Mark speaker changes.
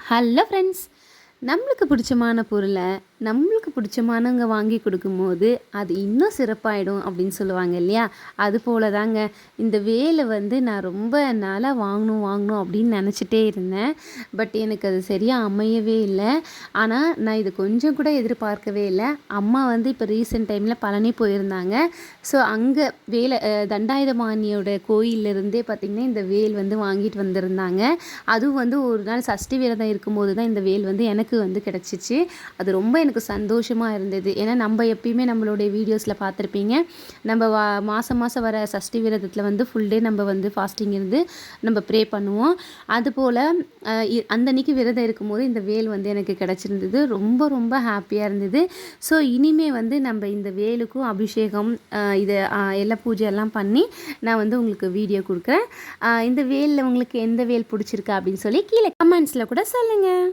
Speaker 1: Hello friends, நம்மளுக்கு பிடிச்சமான பொருளை நம்மளுக்கு பிடிச்சமானவங்க வாங்கி கொடுக்கும்போது அது இன்னும் சிறப்பாயிடும் அப்படின்னு சொல்லுவாங்க இல்லையா? அது போல தாங்க இந்த வேலை வந்து நான் ரொம்ப நாளாக வாங்கணும் அப்படின்னு நினச்சிட்டே இருந்தேன். பட் எனக்கு அது சரியாக அமையவே இல்லை. ஆனால் நான் இது கொஞ்சம் கூட எதிர்பார்க்கவே இல்லை. அம்மா வந்து இப்போ ரீசெண்ட் டைமில் பழனி போயிருந்தாங்க. ஸோ அங்கே வேலை தண்டாயுதபாணியோட கோயிலிருந்தே பார்த்திங்கன்னா இந்த வேல் வந்து வாங்கிட்டு வந்திருந்தாங்க. அதுவும் வந்து ஒரு நாள் சஷ்டி விரதம் இருக்கும்போது தான் இந்த வேல் வந்து எனக்கு வந்து கிடச்சிச்சு. அது ரொம்ப எனக்கு சந்தோஷமாக இருந்தது. ஏன்னா நம்ம எப்பயுமே நம்மளுடைய வீடியோஸில் பார்த்துருப்பீங்க, நம்ம மாதம் வர சஷ்டி விரதத்தில் வந்து ஃபுல் டே நம்ம வந்து ஃபாஸ்டிங் இருந்து நம்ம ப்ரே பண்ணுவோம். அதுபோல் அந்த அன்றைக்கி விரதம் இருக்கும்போது இந்த வேல் வந்து எனக்கு கிடச்சிருந்தது. ரொம்ப ஹாப்பியாக இருந்தது. ஸோ இனிமே வந்து நம்ம இந்த வேலுக்கும் அபிஷேகம் இதை எல்லா பூஜை எல்லாம் பண்ணி நான் வந்து உங்களுக்கு வீடியோ கொடுக்குறேன். இந்த வேலில் உங்களுக்கு எந்த வேல் பிடிச்சிருக்கா அப்படின்னு சொல்லி கீழே கமெண்ட்ஸில் கூட சொல்லுங்கள்.